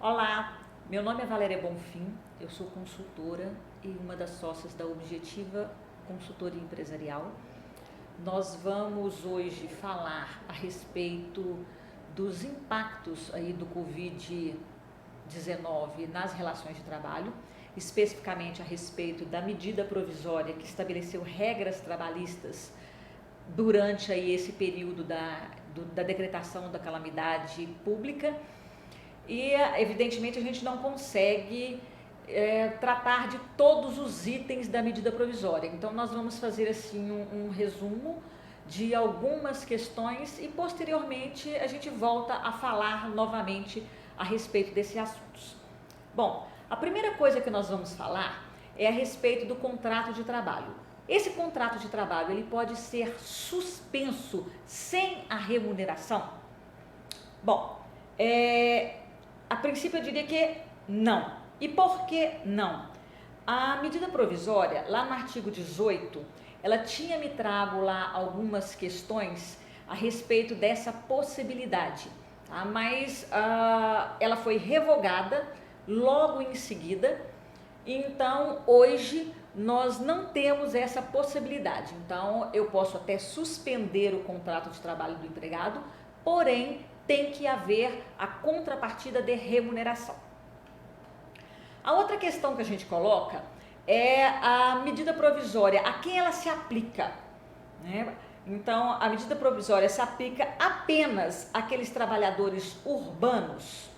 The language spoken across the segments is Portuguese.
Olá, meu nome é Valéria Bonfim, eu sou consultora e uma das sócias da Objetiva Consultoria Empresarial. Nós vamos hoje falar a respeito dos impactos aí do Covid-19 nas relações de trabalho, especificamente a respeito da medida provisória que estabeleceu regras trabalhistas durante aí esse período da decretação da calamidade pública. E, evidentemente, a gente não consegue tratar de todos os itens da medida provisória. Então, nós vamos fazer assim um resumo de algumas questões e, posteriormente, a gente volta a falar novamente a respeito desses assuntos. Bom, a primeira coisa que nós vamos falar é a respeito do contrato de trabalho. Esse contrato de trabalho, ele pode ser suspenso sem a remuneração? Bom, a princípio eu diria que não. E por que não? A medida provisória, lá no artigo 18, ela tinha me trago lá algumas questões a respeito dessa possibilidade, tá? Mas ela foi revogada logo em seguida, então hoje nós não temos essa possibilidade. Então eu posso até suspender o contrato de trabalho do empregado, porém tem que haver a contrapartida de remuneração. A outra questão que a gente coloca é a medida provisória, a quem ela se aplica, né? Então, a medida provisória se aplica apenas àqueles trabalhadores urbanos?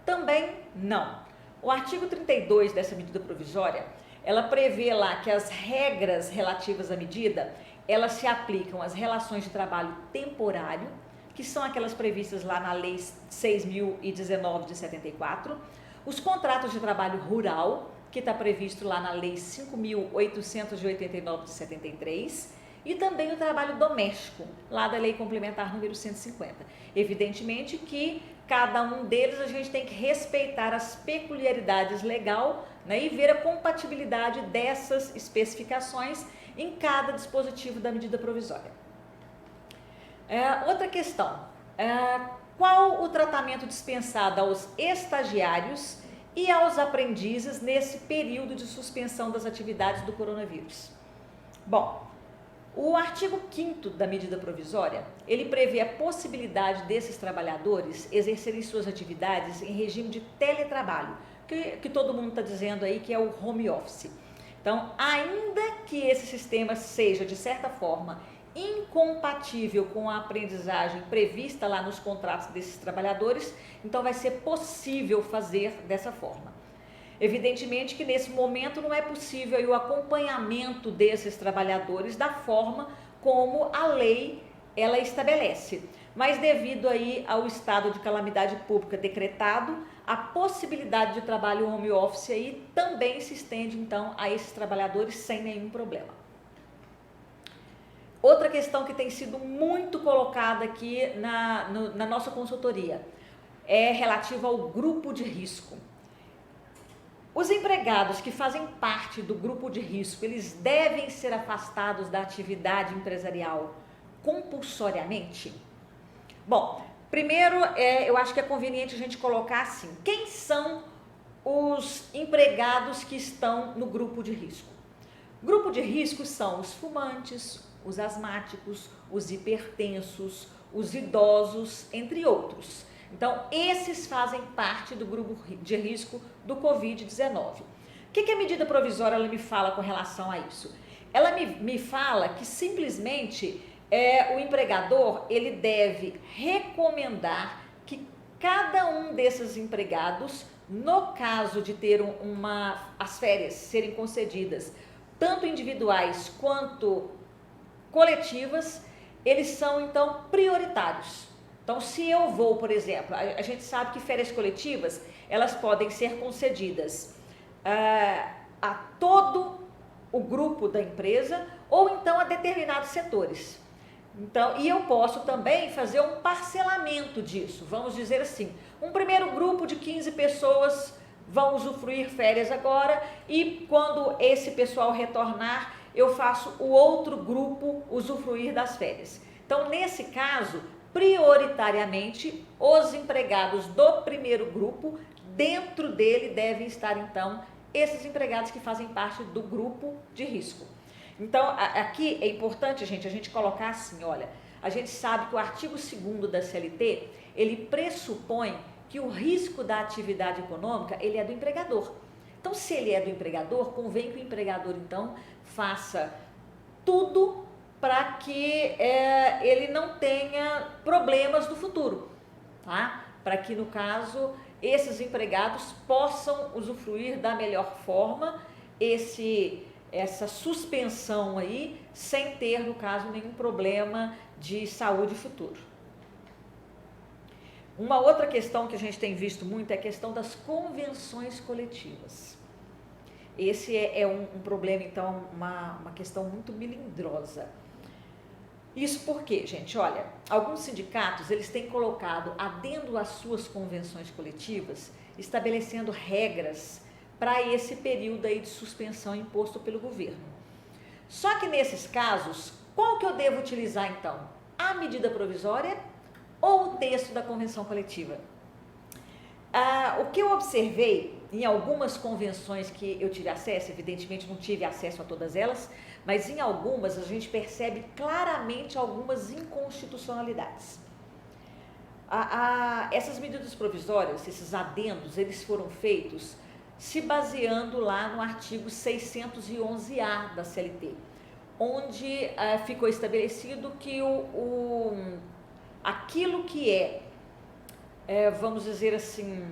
Também não. O artigo 32 dessa medida provisória, ela prevê lá que as regras relativas à medida, elas se aplicam às relações de trabalho temporário, que são aquelas previstas lá na Lei 6.019 de 74, os contratos de trabalho rural, que está previsto lá na Lei 5.889 de 73, e também o trabalho doméstico, lá da Lei Complementar número 150. Evidentemente que cada um deles a gente tem que respeitar as peculiaridades legais, né, e ver a compatibilidade dessas especificações em cada dispositivo da medida provisória. Outra questão, qual o tratamento dispensado aos estagiários e aos aprendizes nesse período de suspensão das atividades do coronavírus? Bom, o artigo 5º da medida provisória, ele prevê a possibilidade desses trabalhadores exercerem suas atividades em regime de teletrabalho, que todo mundo está dizendo aí que é o home office. Então, ainda que esse sistema seja, de certa forma, incompatível com a aprendizagem prevista lá nos contratos desses trabalhadores, então vai ser possível fazer dessa forma. Evidentemente que nesse momento não é possível aí o acompanhamento desses trabalhadores da forma como a lei ela estabelece, mas devido aí ao estado de calamidade pública decretado, a possibilidade de trabalho home office aí também se estende então a esses trabalhadores sem nenhum problema. Outra questão que tem sido muito colocada aqui na nossa consultoria é relativa ao grupo de risco. Os empregados que fazem parte do grupo de risco, eles devem ser afastados da atividade empresarial compulsoriamente? Bom, primeiro eu acho que é conveniente a gente colocar assim, quem são os empregados que estão no grupo de risco? Grupo de risco são os fumantes, os asmáticos, os hipertensos, os idosos, entre outros. Então, esses fazem parte do grupo de risco do Covid-19. O que a medida provisória ela me fala com relação a isso? Ela me fala que simplesmente o empregador ele deve recomendar que cada um desses empregados, no caso de ter as férias serem concedidas, tanto individuais quanto coletivas, eles são então prioritários. Então, se eu vou, por exemplo, a gente sabe que férias coletivas, elas podem ser concedidas a todo o grupo da empresa ou então a determinados setores. Então, e eu posso também fazer um parcelamento disso, vamos dizer assim, um primeiro grupo de 15 pessoas vão usufruir férias agora e quando esse pessoal retornar, eu faço o outro grupo usufruir das férias. Então, nesse caso, prioritariamente os empregados do primeiro grupo, dentro dele devem estar então esses empregados que fazem parte do grupo de risco. Então, aqui é importante, gente, a gente colocar assim, olha, a gente sabe que o artigo 2º da CLT, ele pressupõe que o risco da atividade econômica, ele é do empregador. Então, se ele é do empregador, convém que o empregador, então, faça tudo para que ele não tenha problemas no futuro, tá? Para que, no caso, esses empregados possam usufruir da melhor forma essa suspensão aí, sem ter, no caso, nenhum problema de saúde futuro. Uma outra questão que a gente tem visto muito é a questão das convenções coletivas. Esse é um problema, então, uma questão muito melindrosa. Isso porque, gente, olha, alguns sindicatos, eles têm colocado adendo às suas convenções coletivas, estabelecendo regras para esse período aí de suspensão imposto pelo governo. Só que nesses casos, qual que eu devo utilizar então? A medida provisória ou o texto da convenção coletiva? O que eu observei em algumas convenções que eu tive acesso, evidentemente não tive acesso a todas elas, mas em algumas a gente percebe claramente algumas inconstitucionalidades. Essas medidas provisórias, esses adendos, eles foram feitos se baseando lá no artigo 611-A da CLT, onde ficou estabelecido que aquilo que vamos dizer assim,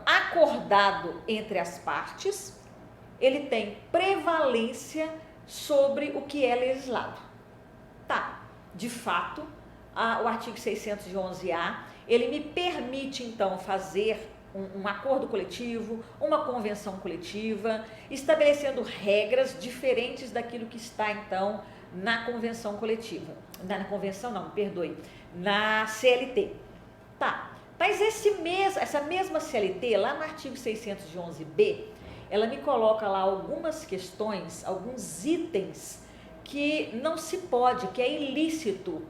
acordado entre as partes, ele tem prevalência sobre o que é legislado. Tá, de fato, o artigo 611-A, ele me permite, então, fazer um acordo coletivo, uma convenção coletiva, estabelecendo regras diferentes daquilo que está, então, na convenção coletiva. Na convenção não, perdoe, na CLT. Tá, mas essa mesma CLT, lá no artigo 611-B, ela me coloca lá algumas questões, alguns itens que não se pode, que é ilícito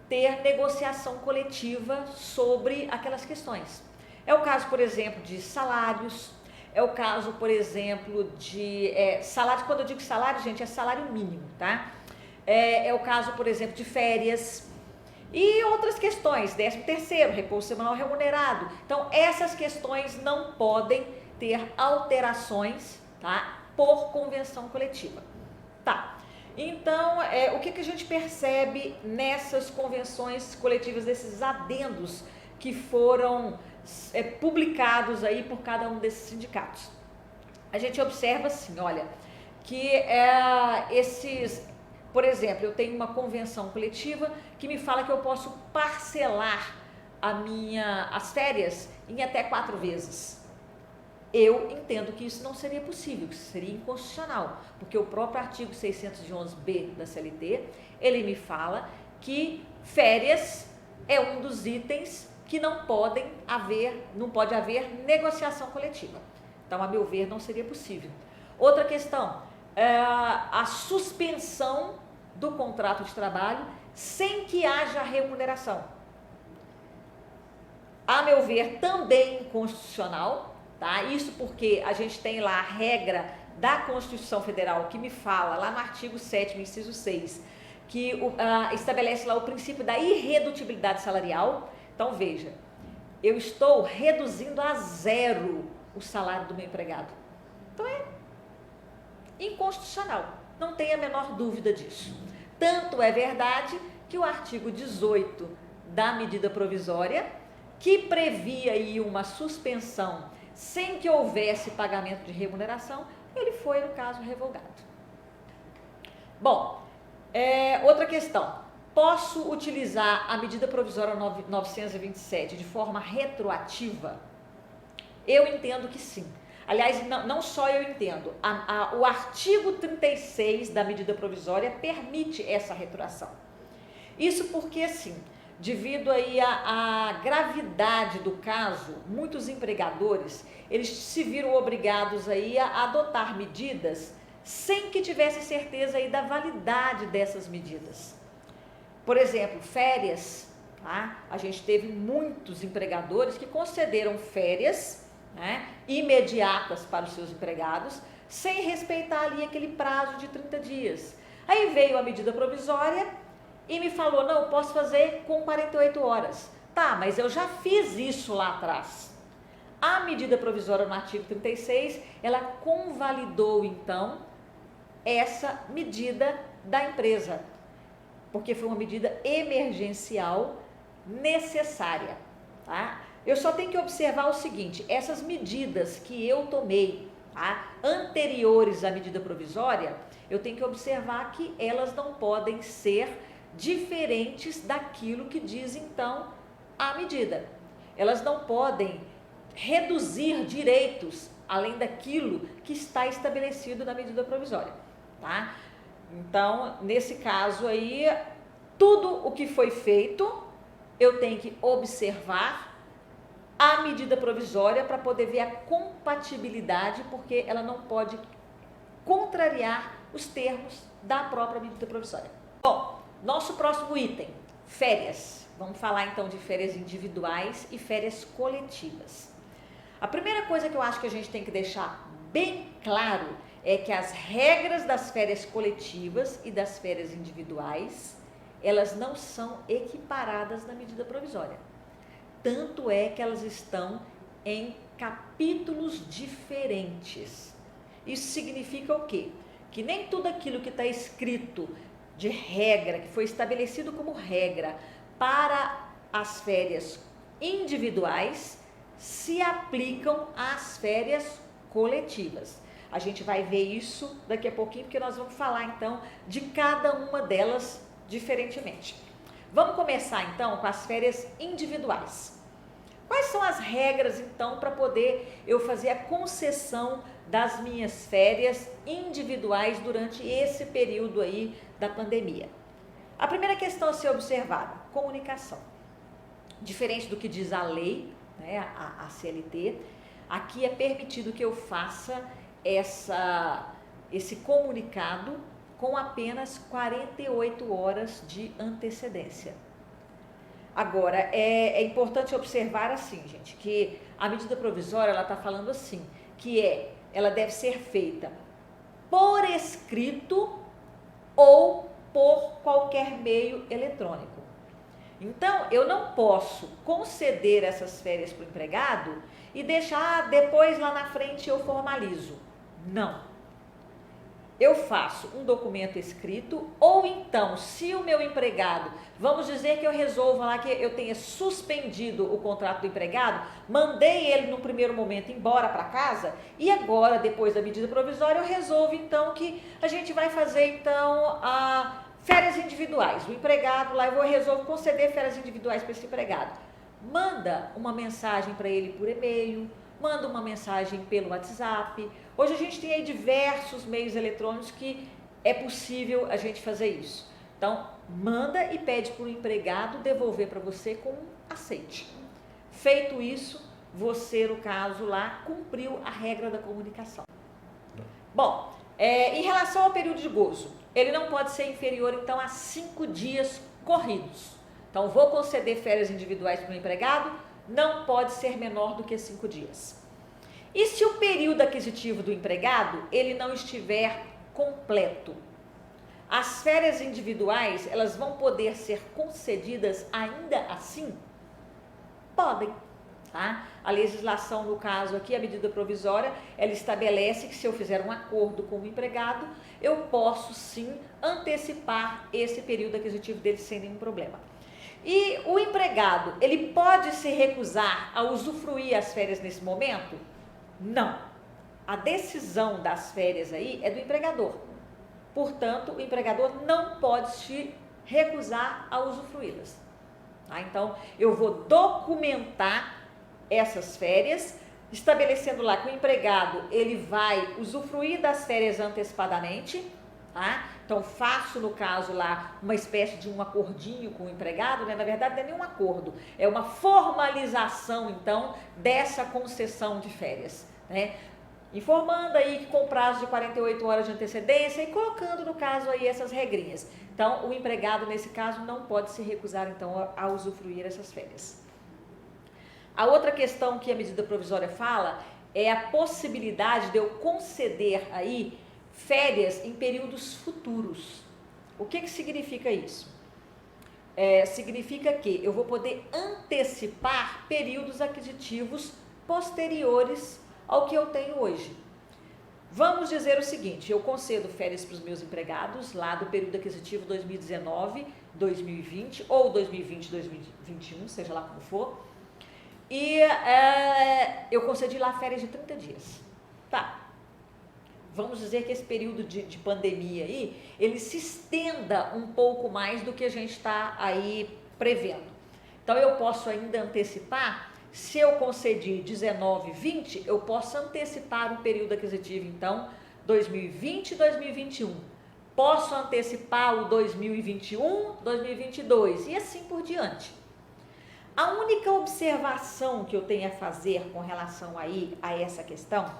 ter negociação coletiva sobre aquelas questões. É o caso, por exemplo, de salários, é o caso, por exemplo, de salário, quando eu digo salário, gente, é salário mínimo, tá? É o caso, por exemplo, de férias e outras questões, 13º, repouso semanal remunerado. Então, essas questões não podem ter alterações, tá? Por convenção coletiva. Tá. Então, o que a gente percebe nessas convenções coletivas, desses adendos que foram publicados aí por cada um desses sindicatos? A gente observa assim, olha, que por exemplo, eu tenho uma convenção coletiva que me fala que eu posso parcelar as férias em até 4 vezes. Eu entendo que isso não seria possível, que isso seria inconstitucional, porque o próprio artigo 611-B da CLT, ele me fala que férias é um dos itens que não pode haver negociação coletiva. Então, a meu ver, não seria possível. Outra questão, a suspensão do contrato de trabalho sem que haja remuneração. A meu ver, também inconstitucional, tá? Isso porque a gente tem lá a regra da Constituição Federal que me fala, lá no artigo 7º, inciso 6, que estabelece lá o princípio da irredutibilidade salarial. Então, veja, eu estou reduzindo a 0 o salário do meu empregado. Então, é inconstitucional, não tem a menor dúvida disso. Tanto é verdade que o artigo 18 da medida provisória, que previa aí uma suspensão sem que houvesse pagamento de remuneração, ele foi, no caso, revogado. Bom, outra questão. Posso utilizar a medida provisória 927 de forma retroativa? Eu entendo que sim. Aliás, não só eu entendo, o artigo 36 da medida provisória permite essa retroação. Isso porque, assim, devido aí à gravidade do caso, muitos empregadores, eles se viram obrigados aí a adotar medidas sem que tivesse certeza aí da validade dessas medidas. Por exemplo, férias, tá? A gente teve muitos empregadores que concederam férias, né, imediatas para os seus empregados, sem respeitar ali aquele prazo de 30 dias. Aí veio a medida provisória e me falou, não, eu posso fazer com 48 horas. Tá, mas eu já fiz isso lá atrás. A medida provisória no artigo 36, ela convalidou então essa medida da empresa, porque foi uma medida emergencial necessária, tá? Eu só tenho que observar o seguinte, essas medidas que eu tomei, tá, anteriores à medida provisória, eu tenho que observar que elas não podem ser diferentes daquilo que diz então a medida. Elas não podem reduzir direitos além daquilo que está estabelecido na medida provisória, tá? Então, nesse caso aí, tudo o que foi feito, eu tenho que observar a medida provisória para poder ver a compatibilidade, porque ela não pode contrariar os termos da própria medida provisória. Bom, nosso próximo item, férias. Vamos falar então de férias individuais e férias coletivas. A primeira coisa que eu acho que a gente tem que deixar bem claro é que as regras das férias coletivas e das férias individuais, elas não são equiparadas na medida provisória. Tanto é que elas estão em capítulos diferentes. Isso significa o quê? Que nem tudo aquilo que está escrito de regra, que foi estabelecido como regra para as férias individuais, se aplicam às férias coletivas. A gente vai ver isso daqui a pouquinho, porque nós vamos falar então de cada uma delas diferentemente. Vamos começar então com as férias individuais. Quais são as regras então para poder eu fazer a concessão das minhas férias individuais durante esse período aí da pandemia? A primeira questão a ser observada, comunicação. Diferente do que diz a lei, né, a CLT, aqui é permitido que eu faça esse comunicado com apenas 48 horas de antecedência. Agora, é importante observar assim, gente, que a medida provisória, ela está falando assim, que ela deve ser feita por escrito ou por qualquer meio eletrônico. Então, eu não posso conceder essas férias para o empregado e deixar, depois lá na frente eu formalizo. Não. Eu faço um documento escrito, ou então, se o meu empregado, vamos dizer que eu resolva lá que eu tenha suspendido o contrato do empregado, mandei ele no primeiro momento embora para casa, e agora, depois da medida provisória, eu resolvo então que a gente vai fazer então férias individuais. O empregado lá, eu resolvo conceder férias individuais para esse empregado. Manda uma mensagem para ele por e-mail, manda uma mensagem pelo WhatsApp. Hoje a gente tem aí diversos meios eletrônicos que é possível a gente fazer isso. Então, manda e pede para o empregado devolver para você com um aceite. Feito isso, você, no caso lá, cumpriu a regra da comunicação. Bom, em relação ao período de gozo, ele não pode ser inferior, então, a 5 dias corridos. Então, vou conceder férias individuais para o empregado, não pode ser menor do que 5 dias. E se o período aquisitivo do empregado, ele não estiver completo? As férias individuais, elas vão poder ser concedidas ainda assim? Podem, tá? A legislação, no caso aqui, a medida provisória, ela estabelece que se eu fizer um acordo com o empregado, eu posso sim antecipar esse período aquisitivo dele sem nenhum problema. E o empregado, ele pode se recusar a usufruir as férias nesse momento? Não. A decisão das férias aí é do empregador. Portanto, o empregador não pode se recusar a usufruí-las. Tá? Então, eu vou documentar essas férias, estabelecendo lá que o empregado, ele vai usufruir das férias antecipadamente, tá? Então, faço, no caso lá, uma espécie de um acordinho com o empregado, né? Na verdade, não é nenhum acordo, é uma formalização, então, dessa concessão de férias, né? informando aí que com prazo de 48 horas de antecedência e colocando no caso aí essas regrinhas. Então, o empregado nesse caso não pode se recusar então a usufruir essas férias. A outra questão que a medida provisória fala é a possibilidade de eu conceder aí férias em períodos futuros. O que significa isso? Significa que eu vou poder antecipar períodos aquisitivos posteriores ao que eu tenho hoje. Vamos dizer o seguinte, eu concedo férias para os meus empregados lá do período aquisitivo 2019, 2020 ou 2020, 2021, seja lá como for, e eu concedi lá férias de 30 dias. Tá. Vamos dizer que esse período de pandemia aí, ele se estenda um pouco mais do que a gente está aí prevendo. Então, eu posso ainda antecipar. Se eu concedi 19, 20, eu posso antecipar o período aquisitivo, então, 2020 e 2021. Posso antecipar o 2021, 2022 e assim por diante. A única observação que eu tenho a fazer com relação aí a essa questão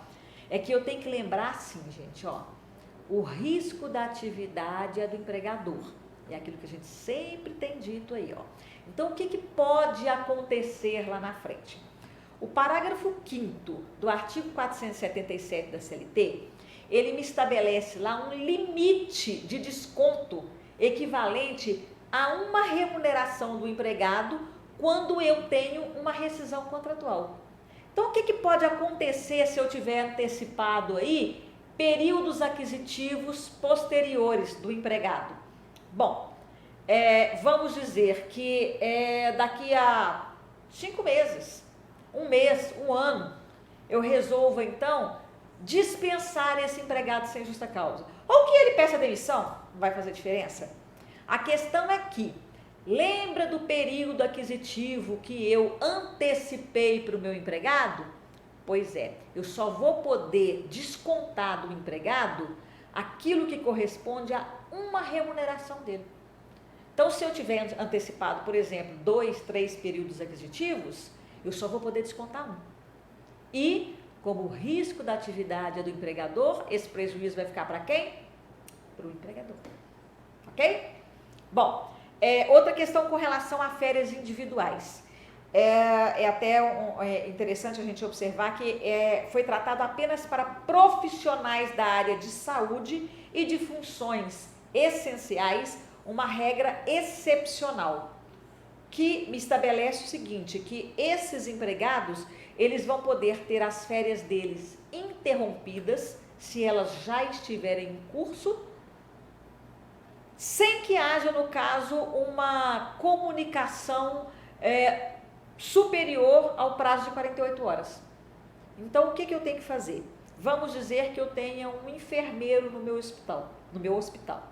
é que eu tenho que lembrar assim, gente, ó, o risco da atividade é do empregador. É aquilo que a gente sempre tem dito aí, ó. Então, o que pode acontecer lá na frente? O parágrafo 5º do artigo 477 da CLT, ele me estabelece lá um limite de desconto equivalente a uma remuneração do empregado quando eu tenho uma rescisão contratual. Então, o que pode acontecer se eu tiver antecipado aí períodos aquisitivos posteriores do empregado? Bom, vamos dizer que daqui a 5 meses, 1 mês, 1 ano, eu resolvo então dispensar esse empregado sem justa causa. Ou que ele peça demissão, não vai fazer diferença. A questão é que, lembra do período aquisitivo que eu antecipei para o meu empregado? Pois é, eu só vou poder descontar do empregado aquilo que corresponde a uma remuneração dele. Então, se eu tiver antecipado, por exemplo, 2, 3 períodos aquisitivos, eu só vou poder descontar um. E, como o risco da atividade é do empregador, esse prejuízo vai ficar para quem? Para o empregador. Ok? Bom, outra questão com relação a férias individuais. É até interessante a gente observar que foi tratado apenas para profissionais da área de saúde e de funções essenciais, uma regra excepcional, que me estabelece o seguinte, que esses empregados, eles vão poder ter as férias deles interrompidas, se elas já estiverem em curso, sem que haja, no caso, uma comunicação superior ao prazo de 48 horas. Então, o que eu tenho que fazer? Vamos dizer que eu tenha um enfermeiro no meu hospital.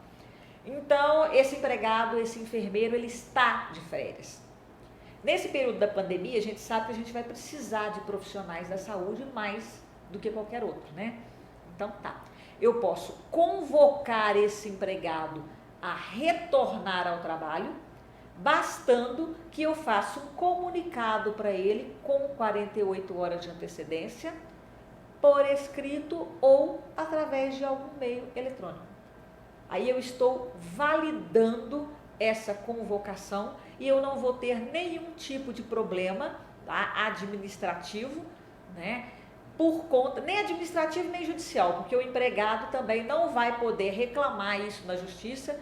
Então, esse empregado, esse enfermeiro, ele está de férias. Nesse período da pandemia, a gente sabe que a gente vai precisar de profissionais da saúde mais do que qualquer outro, né? Então, tá. Eu posso convocar esse empregado a retornar ao trabalho, bastando que eu faça um comunicado para ele com 48 horas de antecedência, por escrito ou através de algum meio eletrônico. Aí eu estou validando essa convocação e eu não vou ter nenhum tipo de problema, tá, administrativo, né, por conta, nem administrativo nem judicial, porque o empregado também não vai poder reclamar isso na justiça,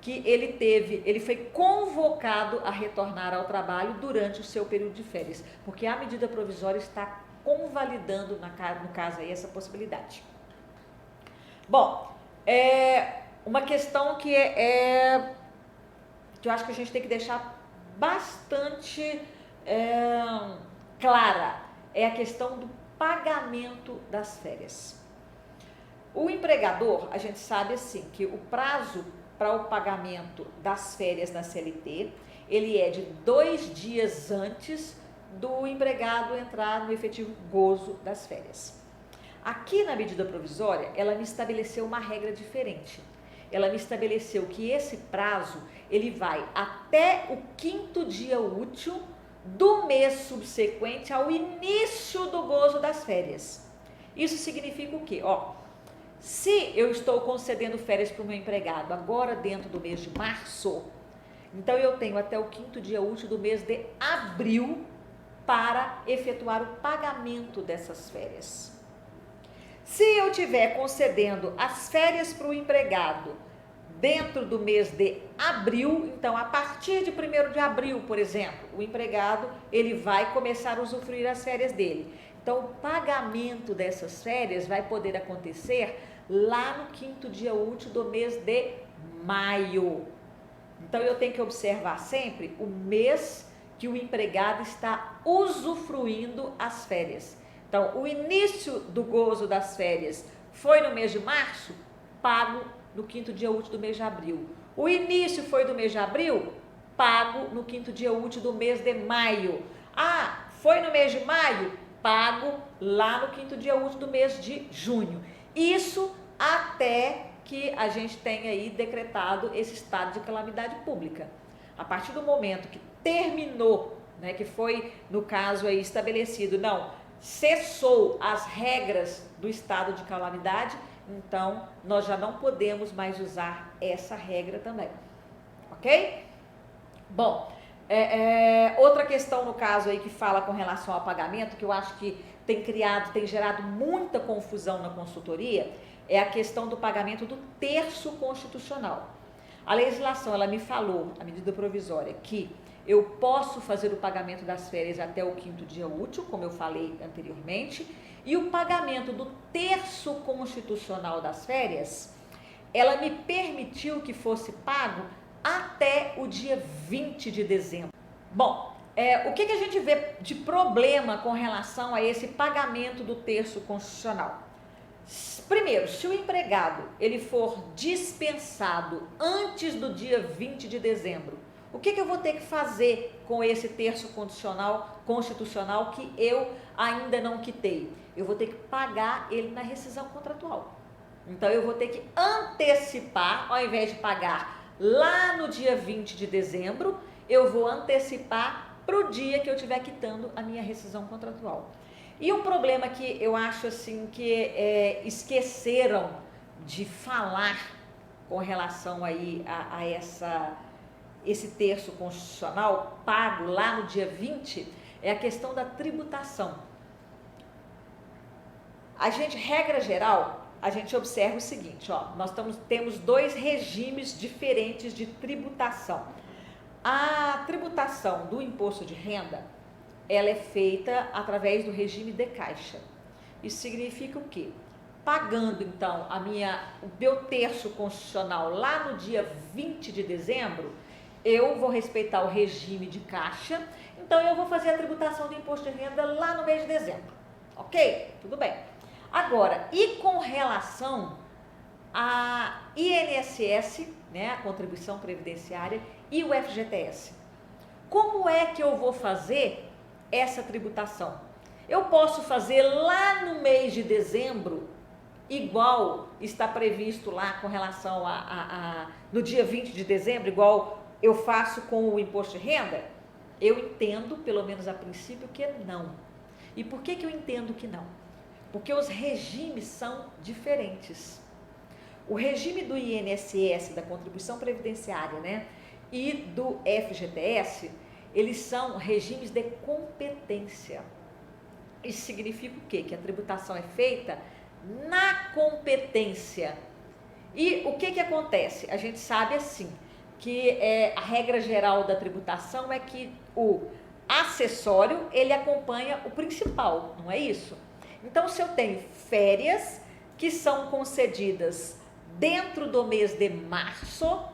que ele foi convocado a retornar ao trabalho durante o seu período de férias, porque a medida provisória está convalidando, no caso aí, essa possibilidade. Bom, uma questão que que eu acho que a gente tem que deixar bastante clara, é a questão do pagamento das férias. O empregador, a gente sabe assim, que o prazo para o pagamento das férias na CLT, ele é de 2 dias antes do empregado entrar no efetivo gozo das férias. Aqui na medida provisória, ela me estabeleceu uma regra diferente. Ela me estabeleceu que esse prazo, ele vai até o 5º dia útil do mês subsequente ao início do gozo das férias. Isso significa o quê? Ó, se eu estou concedendo férias para o meu empregado agora dentro do mês de março, então eu tenho até o 5º dia útil do mês de abril para efetuar o pagamento dessas férias. Se eu estiver concedendo as férias para o empregado dentro do mês de abril, então a partir de 1º de abril, por exemplo, o empregado ele vai começar a usufruir as férias dele. Então o pagamento dessas férias vai poder acontecer lá no 5º dia útil do mês de maio. Então eu tenho que observar sempre o mês que o empregado está usufruindo as férias. Então o início do gozo das férias foi no mês de março, pago no 5º dia útil do mês de abril. O início foi do mês de abril, pago no 5º dia útil do mês de maio. Ah, foi no mês de maio, pago lá no 5º dia útil do mês de junho. Isso até que a gente tenha aí decretado esse estado de calamidade pública. A partir do momento que terminou, né, que foi no caso aí estabelecido, não, cessou as regras do estado de calamidade, então nós já não podemos mais usar essa regra também, ok? Bom, outra questão no caso aí que fala com relação ao pagamento, que eu acho que tem gerado muita confusão na consultoria, é a questão do pagamento do terço constitucional. A legislação, ela me falou, a medida provisória, que eu posso fazer o pagamento das férias até o 5º dia útil, como eu falei anteriormente, e o pagamento do terço constitucional das férias, ela me permitiu que fosse pago até o dia 20 de dezembro. Bom, o que a gente vê de problema com relação a esse pagamento do terço constitucional? Primeiro, se o empregado ele for dispensado antes do dia 20 de dezembro, o que eu vou ter que fazer com esse terço constitucional que eu ainda não quitei? Eu vou ter que pagar ele na rescisão contratual. Então, eu vou ter que antecipar, ao invés de pagar lá no dia 20 de dezembro, eu vou antecipar para o dia que eu estiver quitando a minha rescisão contratual. E um problema que eu acho assim que esqueceram de falar com relação aí a esse terço constitucional pago lá no dia 20 é a questão da tributação. A gente, regra geral, a gente observa o seguinte, ó, temos 2 regimes diferentes de tributação. A tributação do imposto de renda, ela é feita através do regime de caixa. Isso significa o quê? Pagando, então, o meu terço constitucional lá no dia 20 de dezembro, eu vou respeitar o regime de caixa, então eu vou fazer a tributação do imposto de renda lá no mês de dezembro. Ok? Tudo bem. Agora, e com relação a INSS, né, a contribuição previdenciária, e o FGTS? Como é que eu vou fazer essa tributação? Eu posso fazer lá no mês de dezembro, igual está previsto lá com relação no dia 20 de dezembro, igual eu faço com o imposto de renda? Eu entendo, pelo menos a princípio, que não. E por que eu entendo que não? Porque os regimes são diferentes. O regime do INSS, da contribuição previdenciária, né, e do FGTS, eles são regimes de competência. Isso significa o quê? Que a tributação é feita na competência. E o que acontece? A gente sabe assim, que a regra geral da tributação é que o acessório, ele acompanha o principal, não é isso? Então, se eu tenho férias que são concedidas dentro do mês de março,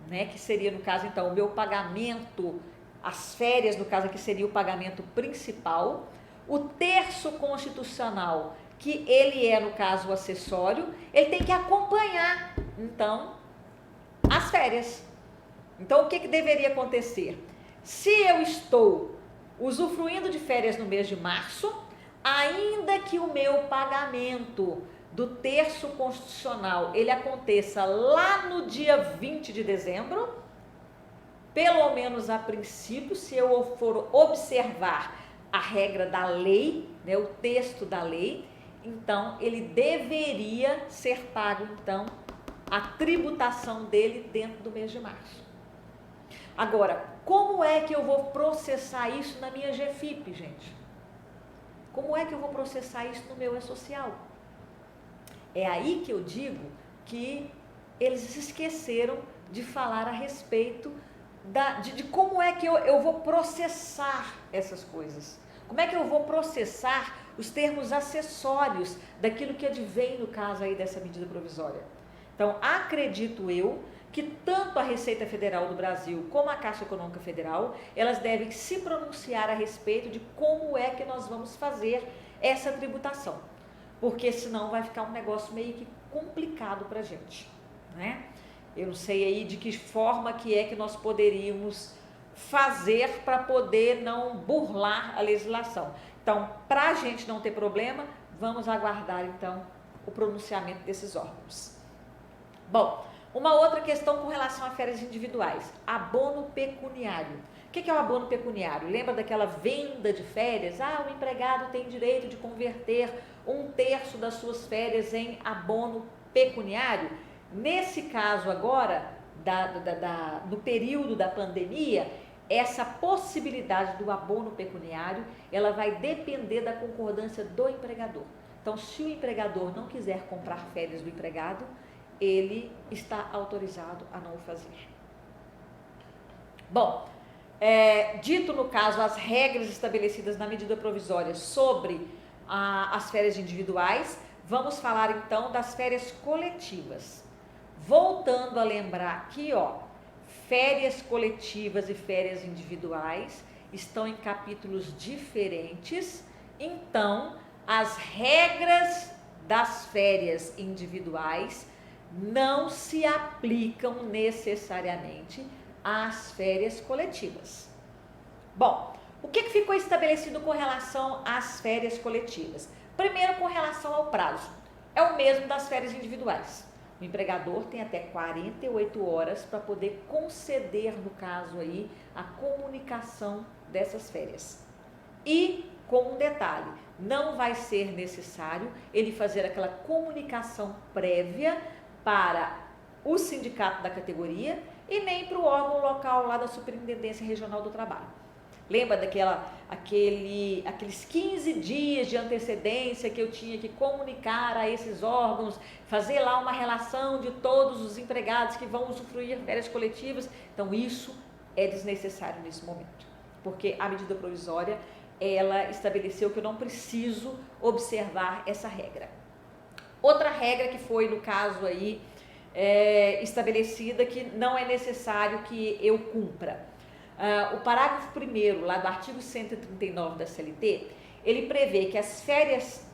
né, que seria, no caso, então, o meu pagamento, as férias, no caso aqui, seria o pagamento principal, o terço constitucional, que ele é, no caso, o acessório, ele tem que acompanhar, então, as férias. Então, o que deveria acontecer? Se eu estou usufruindo de férias no mês de março, ainda que o meu pagamento do terço constitucional, ele aconteça lá no dia 20 de dezembro, pelo menos a princípio, se eu for observar a regra da lei, né, o texto da lei, então ele deveria ser pago, então, a tributação dele dentro do mês de março. Agora, como é que eu vou processar isso na minha GFIP, gente? Como é que eu vou processar isso no meu E-Social? É aí que eu digo que eles esqueceram de falar a respeito de como é que eu vou processar essas coisas. Como é que eu vou processar os termos acessórios daquilo que advém no caso aí dessa medida provisória? Então, acredito eu que tanto a Receita Federal do Brasil como a Caixa Econômica Federal, elas devem se pronunciar a respeito de como é que nós vamos fazer essa tributação. Porque senão vai ficar um negócio meio que complicado para a gente, né? Eu não sei aí de que forma que é que nós poderíamos fazer para poder não burlar a legislação. Então, para a gente não ter problema, vamos aguardar então o pronunciamento desses órgãos. Bom, uma outra questão com relação a férias individuais, abono pecuniário. O que é o abono pecuniário? Lembra daquela venda de férias? O empregado tem direito de converter 1/3 das suas férias em abono pecuniário? Nesse caso agora, no período da pandemia, essa possibilidade do abono pecuniário, ela vai depender da concordância do empregador. Então, se o empregador não quiser comprar férias do empregado, ele está autorizado a não o fazer. Bom, dito no caso as regras estabelecidas na medida provisória sobre as férias individuais, vamos falar então das férias coletivas. Voltando a lembrar aqui, férias coletivas e férias individuais estão em capítulos diferentes, então as regras das férias individuais não se aplicam necessariamente às férias coletivas. Bom, o que ficou estabelecido com relação às férias coletivas? Primeiro, com relação ao prazo, é o mesmo das férias individuais. O empregador tem até 48 horas para poder conceder, no caso aí, a comunicação dessas férias. E, com um detalhe, não vai ser necessário ele fazer aquela comunicação prévia para o sindicato da categoria e nem para o órgão local lá da Superintendência Regional do Trabalho. Lembra aqueles 15 dias de antecedência que eu tinha que comunicar a esses órgãos, fazer lá uma relação de todos os empregados que vão usufruir férias coletivas? Então, isso é desnecessário nesse momento, porque a medida provisória, ela estabeleceu que eu não preciso observar essa regra. Outra regra que foi, no caso aí, estabelecida, que não é necessário que eu cumpra. O parágrafo 1º, lá do artigo 139 da CLT, ele prevê que as férias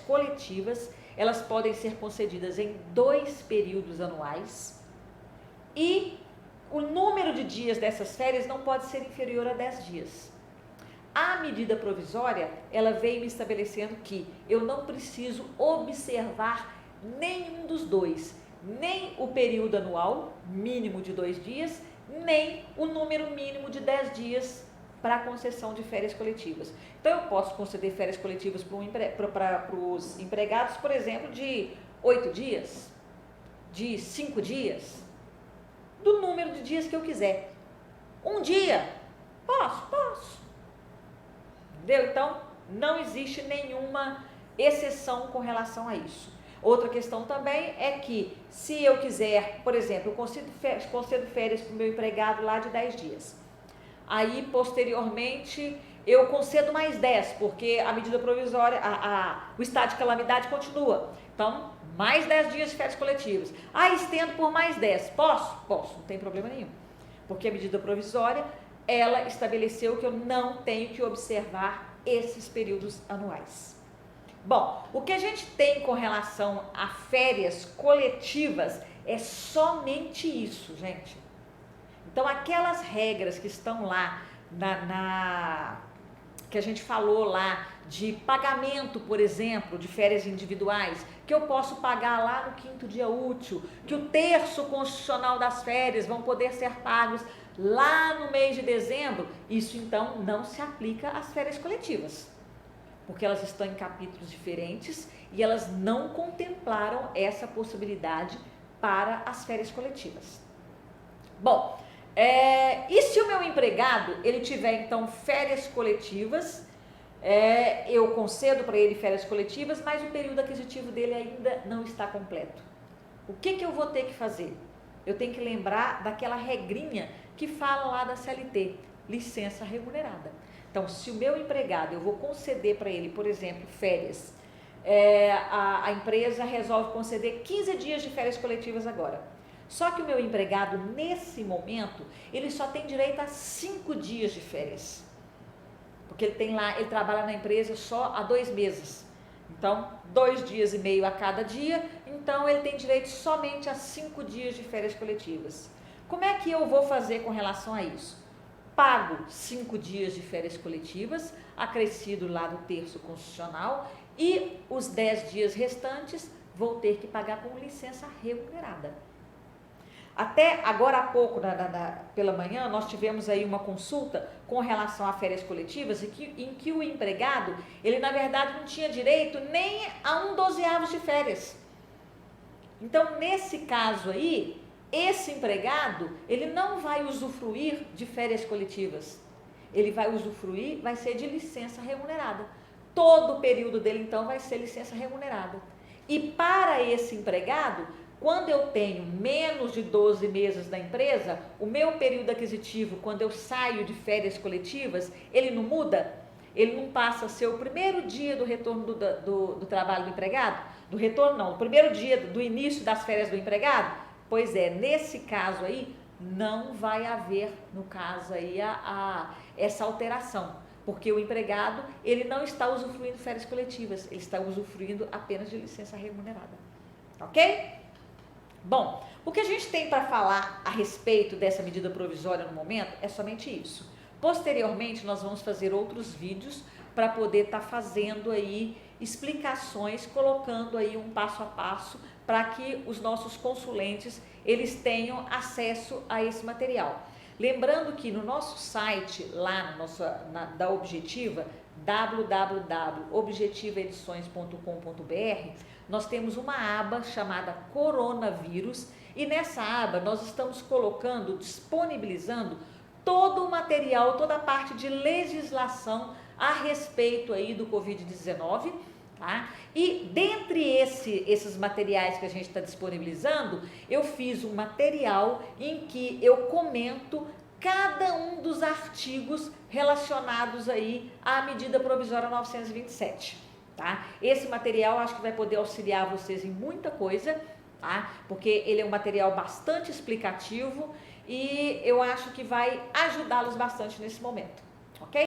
coletivas, elas podem ser concedidas em 2 períodos anuais e o número de dias dessas férias não pode ser inferior a 10 dias. A medida provisória, ela veio me estabelecendo que eu não preciso observar nenhum dos dois, nem o período anual, mínimo de 2 dias, nem o número mínimo de 10 dias para a concessão de férias coletivas. Então, eu posso conceder férias coletivas para os empregados, por exemplo, de 8 dias, de 5 dias, do número de dias que eu quiser. 1 dia, posso. Entendeu? Então, não existe nenhuma exceção com relação a isso. Outra questão também é que, se eu quiser, por exemplo, eu concedo férias para o meu empregado lá de 10 dias. Aí, posteriormente, eu concedo mais 10, porque a medida provisória, o estado de calamidade continua. Então, mais 10 dias de férias coletivas. Estendo por mais 10. Posso, não tem problema nenhum. Porque a medida provisória, ela estabeleceu que eu não tenho que observar esses períodos anuais. Bom, o que a gente tem com relação a férias coletivas é somente isso, gente. Então, aquelas regras que estão lá, que a gente falou lá, de pagamento, por exemplo, de férias individuais, que eu posso pagar lá no 5º dia útil, que o terço constitucional das férias vão poder ser pagos lá no mês de dezembro, isso então não se aplica às férias coletivas. porque elas estão em capítulos diferentes e elas não contemplaram essa possibilidade para as férias coletivas. Bom, e se o meu empregado, ele tiver então férias coletivas, eu concedo para ele férias coletivas, mas o período aquisitivo dele ainda não está completo. O que eu vou ter que fazer? Eu tenho que lembrar daquela regrinha que fala lá da CLT, licença remunerada. Então, se o meu empregado, eu vou conceder para ele, por exemplo, férias, a empresa resolve conceder 15 dias de férias coletivas agora. Só que o meu empregado, nesse momento, ele só tem direito a 5 dias de férias. Porque ele trabalha na empresa só há 2 meses. Então, 2 dias e meio a cada dia, então ele tem direito somente a 5 dias de férias coletivas. Como é que eu vou fazer com relação a isso? Pago 5 dias de férias coletivas, acrescido lá do terço constitucional, e os 10 dias restantes vou ter que pagar com licença remunerada. Até agora há pouco, pela manhã, nós tivemos aí uma consulta com relação a férias coletivas em que o empregado, ele na verdade não tinha direito nem a 1/12 de férias. Então, nesse caso aí, esse empregado, ele não vai usufruir de férias coletivas. Ele vai usufruir, vai ser de licença remunerada. Todo o período dele, então, vai ser licença remunerada. E para esse empregado, quando eu tenho menos de 12 meses da empresa, o meu período aquisitivo, quando eu saio de férias coletivas, ele não muda? Ele não passa a ser o primeiro dia do retorno do trabalho do empregado? Do retorno não, o primeiro dia do início das férias do empregado? Pois é, nesse caso aí, não vai haver, no caso aí, essa alteração. Porque o empregado, ele não está usufruindo de férias coletivas, ele está usufruindo apenas de licença remunerada. Ok? Bom, o que a gente tem para falar a respeito dessa medida provisória no momento é somente isso. Posteriormente, nós vamos fazer outros vídeos para poder estar fazendo aí explicações, colocando aí um passo a passo para que os nossos consulentes, eles tenham acesso a esse material. Lembrando que no nosso site, lá da Objetiva, www.objetivaedições.com.br, nós temos uma aba chamada Coronavírus e nessa aba nós estamos colocando, disponibilizando todo o material, toda a parte de legislação a respeito aí do Covid-19, tá? E dentre esses materiais que a gente está disponibilizando, eu fiz um material em que eu comento cada um dos artigos relacionados aí à medida provisória 927, tá? Esse material acho que vai poder auxiliar vocês em muita coisa, tá? Porque ele é um material bastante explicativo e eu acho que vai ajudá-los bastante nesse momento.